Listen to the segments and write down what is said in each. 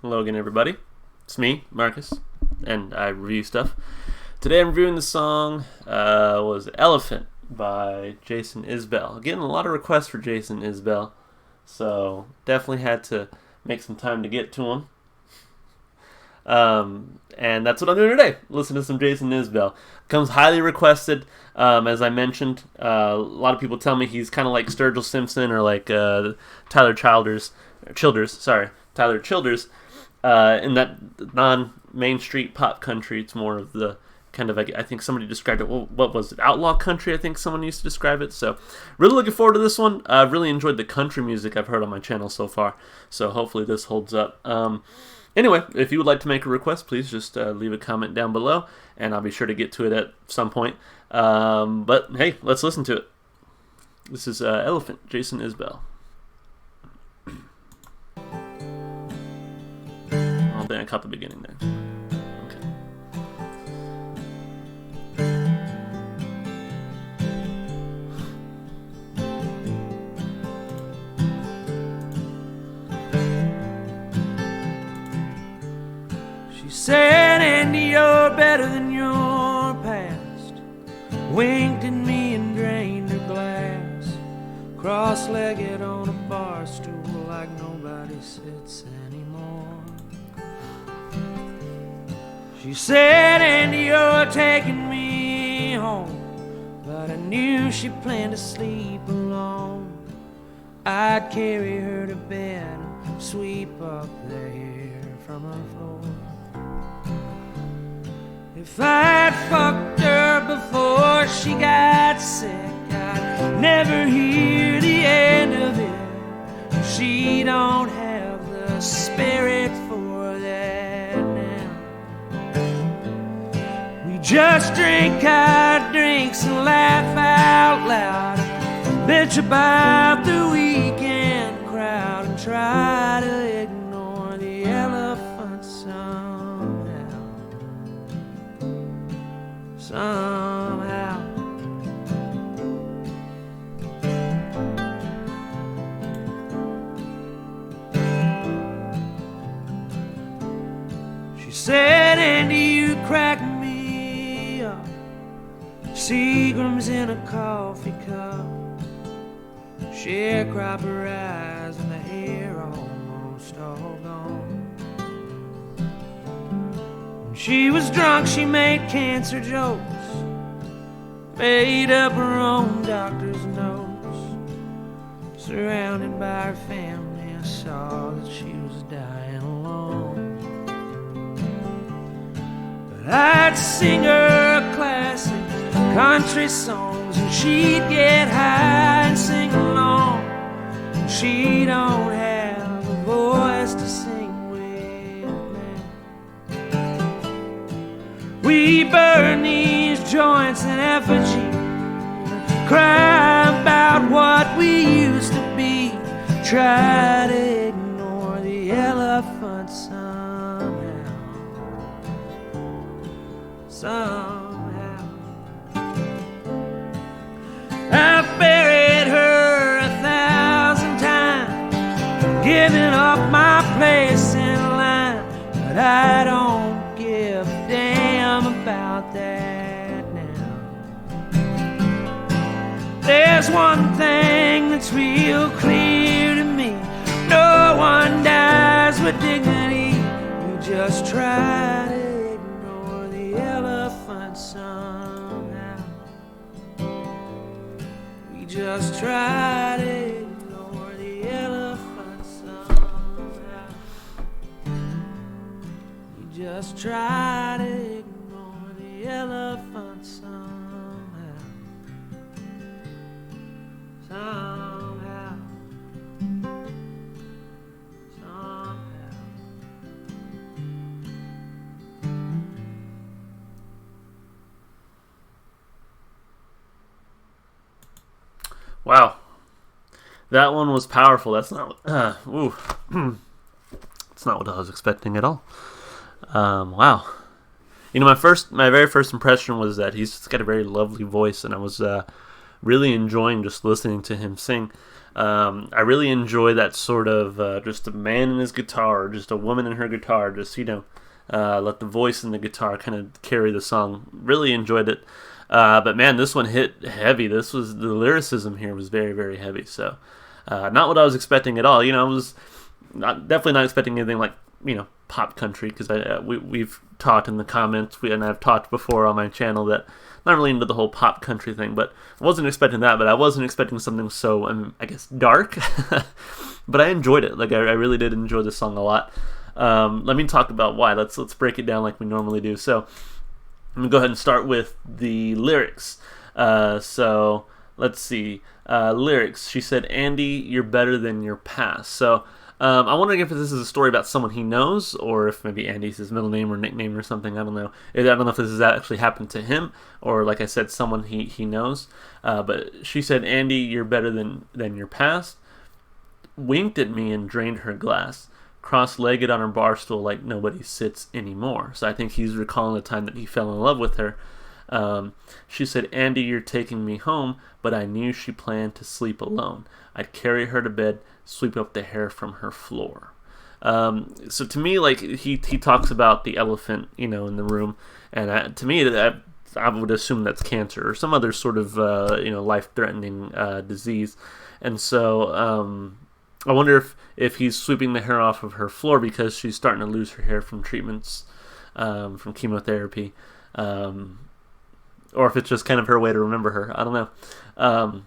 Hello again, everybody. It's me, Marcus, and I review stuff. Today I'm reviewing the song, was Elephant by Jason Isbell. Getting a lot of requests for Jason Isbell, so definitely had to make some time to get to him. And that's what I'm doing today. Listen to some Jason Isbell. Comes highly requested. As I mentioned, a lot of people tell me he's kind of like Sturgill Simpson or like Tyler Childers. In that non-Main Street pop country, it's more of the kind of, I think somebody described it, what was it, outlaw country, I think someone used to describe it. So really looking forward to this one. I've really enjoyed the country music I've heard on my channel so far, so hopefully this holds up. Anyway, if you would like to make a request, please just leave a comment down below, and I'll be sure to get to it at some point. But hey, let's listen to it. This is Elephant, Jason Isbell. Oh, then I caught the beginning there. Okay. She said, Andy, you're better than your past. Winked at me and drained her glass. Cross-legged on a bar stool like nobody sits anymore. She said, Andy, you're taking me home. But I knew she planned to sleep alone. I'd carry her to bed and sweep up the hair from her floor. If I'd fucked her before she got sick, I'd never hear the end of it. She don't have the spirit for that now. We just drink our drinks and laugh out loud, bitch about the weekend crowd, and try to ignore the elephant somehow. She said, Andy, you crack me up. Seagram's in a coffee cup. Sharecropper eyes and the hair almost all gone. When she was drunk, she made cancer jokes, made up her own doctor's notes. Surrounded by her family, I saw that she was dying alone. But I'd sing her classic country songs, and she'd get high and sing along. And she don't have a voice to sing with now. We burn these joints in effigy, cry about what we used to be, try to ignore the elephant somehow. I've buried her 1,000 times, given up my place in line, but I don't give a damn about that now. There's one thing that's real clear to me: no one dies with dignity. You just try to ignore the elephant somehow. We just try to ignore the elephant somehow. We just try to ignore the elephant somehow. Somehow. Wow, that one was powerful. That's not, it's not what I was expecting at all. Wow, you know, my very first impression was that he's got a very lovely voice, and I was really enjoying just listening to him sing. I really enjoy that sort of just a man and his guitar, just a woman and her guitar, just, let the voice and the guitar kind of carry the song. Really enjoyed it. But man, this one hit heavy. The lyricism here was very, very heavy. So, not what I was expecting at all. I was definitely not expecting anything like, pop country, because we've talked in the comments, and I've talked before on my channel that I'm not really into the whole pop country thing, but I wasn't expecting that, but I wasn't expecting something so, I guess, dark. But I enjoyed it. Like, I really did enjoy this song a lot. Let me talk about why. Let's break it down like we normally do. So I'm going to go ahead and start with the lyrics. So let's see. Lyrics. She said, "Andy, you're better than your past." So I'm wondering if this is a story about someone he knows, or if maybe Andy's his middle name or nickname or something. I don't know. I don't know if this has actually happened to him, or like I said, someone he knows. But she said, "Andy, you're better than your past." Winked at me and drained her glass. Cross-legged on her bar stool like nobody sits anymore. So I think he's recalling the time that he fell in love with her. She said, "Andy, you're taking me home, but I knew she planned to sleep alone. I'd carry her to bed, sweep up the hair from her floor." So to me, like, he talks about the elephant, in the room, and to me, I would assume that's cancer or some other sort of, life-threatening disease. And so I wonder if he's sweeping the hair off of her floor because she's starting to lose her hair from treatments, from chemotherapy, or if it's just kind of her way to remember her. I don't know.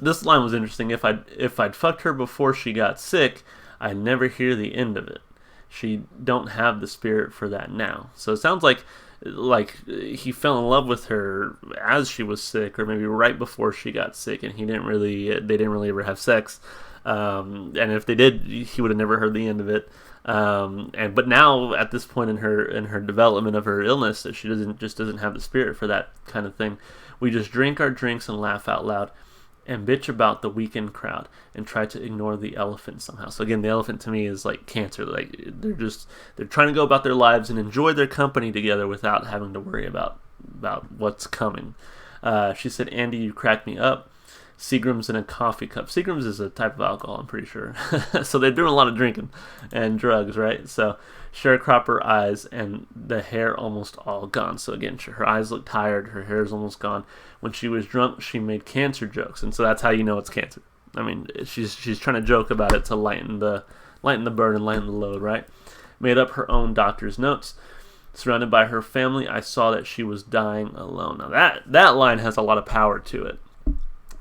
This line was interesting. If I'd fucked her before she got sick, I'd never hear the end of it. She don't have the spirit for that now. So it sounds like he fell in love with her as she was sick, or maybe right before she got sick, and they didn't really ever have sex. And if they did, he would have never heard the end of it. But now at this point in her development of her illness, that she doesn't have the spirit for that kind of thing. We just drink our drinks and laugh out loud, and bitch about the weekend crowd, and try to ignore the elephant somehow. So again, the elephant to me is like cancer. Like they're trying to go about their lives and enjoy their company together without having to worry about what's coming. She said, "Andy, you crack me up. Seagram's in a coffee cup." Seagram's is a type of alcohol, I'm pretty sure. So they're doing a lot of drinking and drugs, right? So sharecropper eyes and the hair almost all gone. So again, her eyes look tired, her hair's almost gone. When she was drunk, she made cancer jokes, and so that's how you know it's cancer. I mean, she's trying to joke about it to lighten the burden, lighten the load, right? Made up her own doctor's notes. Surrounded by her family, I saw that she was dying alone. Now that line has a lot of power to it.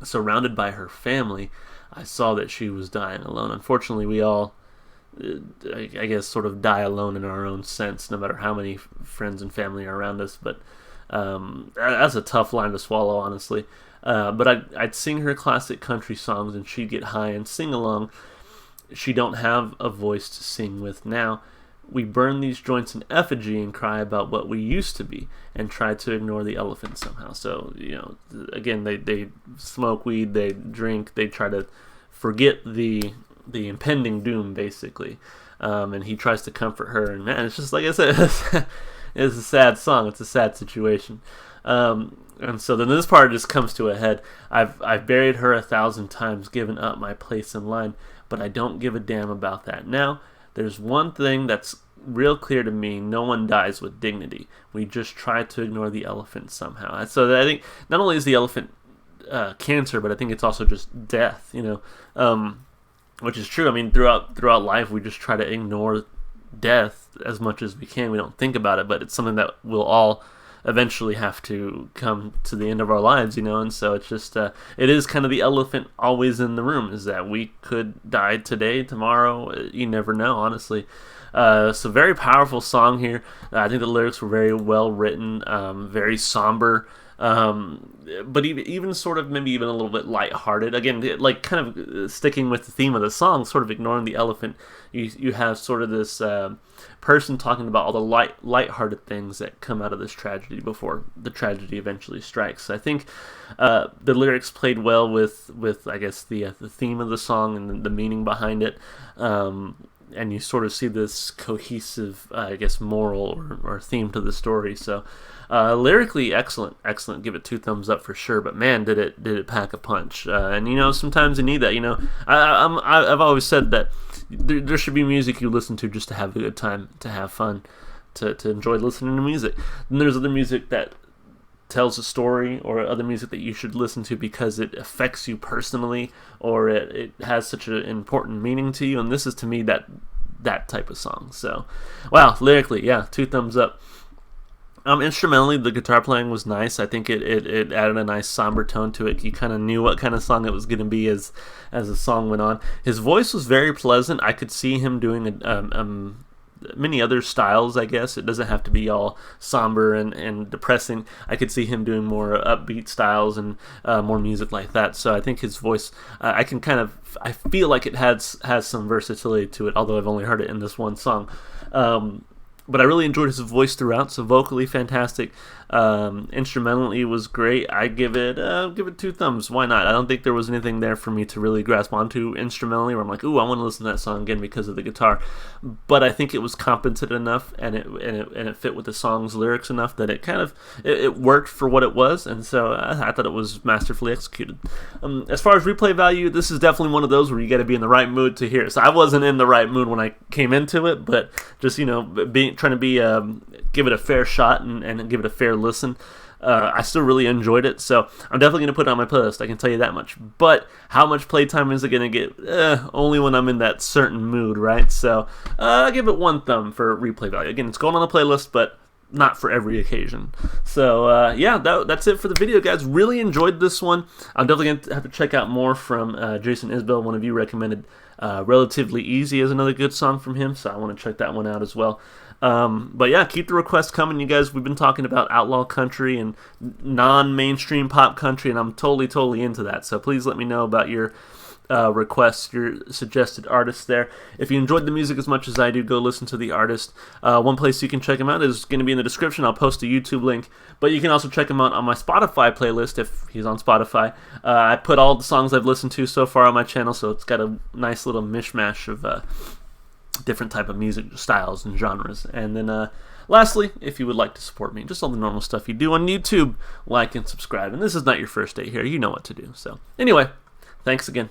Surrounded by her family, I saw that she was dying alone. Unfortunately, we all, I guess, sort of die alone in our own sense, no matter how many friends and family are around us. But that's a tough line to swallow, honestly. But I'd sing her classic country songs, and she'd get high and sing along. She don't have a voice to sing with now. We burn these joints in effigy and cry about what we used to be, and try to ignore the elephant somehow. So, again, they smoke weed, they drink, they try to forget the impending doom, basically. And he tries to comfort her, and man, it's just like I said, it's a sad song, it's a sad situation. And so then this part just comes to a head. I've buried her 1,000 times, given up my place in line, but I don't give a damn about that now. There's one thing that's real clear to me: no one dies with dignity. We just try to ignore the elephant somehow. So I think not only is the elephant cancer, but I think it's also just death, which is true. I mean, throughout life, we just try to ignore death as much as we can. We don't think about it, but it's something that we'll all eventually have to come to the end of our lives, and so it's just it is kind of the elephant always in the room, is that we could die today, tomorrow, you never know, honestly. So very powerful song here. I think the lyrics were very well written, very somber, but even sort of maybe even a little bit lighthearted. Again, like kind of sticking with the theme of the song, sort of ignoring the elephant. You have sort of this person talking about all the lighthearted things that come out of this tragedy before the tragedy eventually strikes. So I think the lyrics played well with I guess the theme of the song and the meaning behind it. and you sort of see this cohesive, I guess, moral or theme to the story. So lyrically, excellent. Give it 2 thumbs up for sure. But man, did it pack a punch. And sometimes you need that. I've always said that there should be music you listen to just to have a good time, to have fun, to enjoy listening to music. And there's other music that tells a story, or other music that you should listen to because it affects you personally, or it has such an important meaning to you. And this is, to me, that type of song. So, wow, lyrically, yeah, 2 thumbs up. Instrumentally, the guitar playing was nice. I think it added a nice somber tone to it. You kind of knew what kind of song it was going to be as the song went on. His voice was very pleasant. I could see him doing many other styles, I guess. It doesn't have to be all somber and depressing. I could see him doing more upbeat styles and more music like that. So I think his voice, I feel like it has some versatility to it, although I've only heard it in this one song. But I really enjoyed his voice throughout, so vocally fantastic. Instrumentally was great. I give it 2 thumbs. Why not? I don't think there was anything there for me to really grasp onto instrumentally, where I'm like, ooh, I want to listen to that song again because of the guitar. But I think it was competent enough, and it fit with the song's lyrics enough that it worked for what it was, and so I thought it was masterfully executed. As far as replay value, this is definitely one of those where you got to be in the right mood to hear it. So I wasn't in the right mood when I came into it, but just trying to give it a fair shot and give it a fair listen. I still really enjoyed it, so I'm definitely going to put it on my playlist, I can tell you that much. But how much playtime is it going to get? Only when I'm in that certain mood, right? So I give it 1 thumb for replay value. Again, it's going on the playlist, but not for every occasion. So yeah, that's it for the video, guys. Really enjoyed this one. I'm definitely going to have to check out more from Jason Isbell. One of you recommended Relatively Easy as another good song from him, so I want to check that one out as well. But yeah, keep the requests coming, you guys. We've been talking about outlaw country and non-mainstream pop country, and I'm totally into that. So please let me know about your requests, your suggested artists there. If you enjoyed the music as much as I do, go listen to the artist. One place you can check him out is going to be in the description. I'll post a YouTube link, but you can also check him out on my Spotify playlist if he's on Spotify. I put all the songs I've listened to so far on my channel, so it's got a nice little mishmash of different type of music styles and genres. And then lastly, if you would like to support me, just all the normal stuff you do on YouTube, like and subscribe. And this is not your first day here, you know what to do. So anyway, thanks again.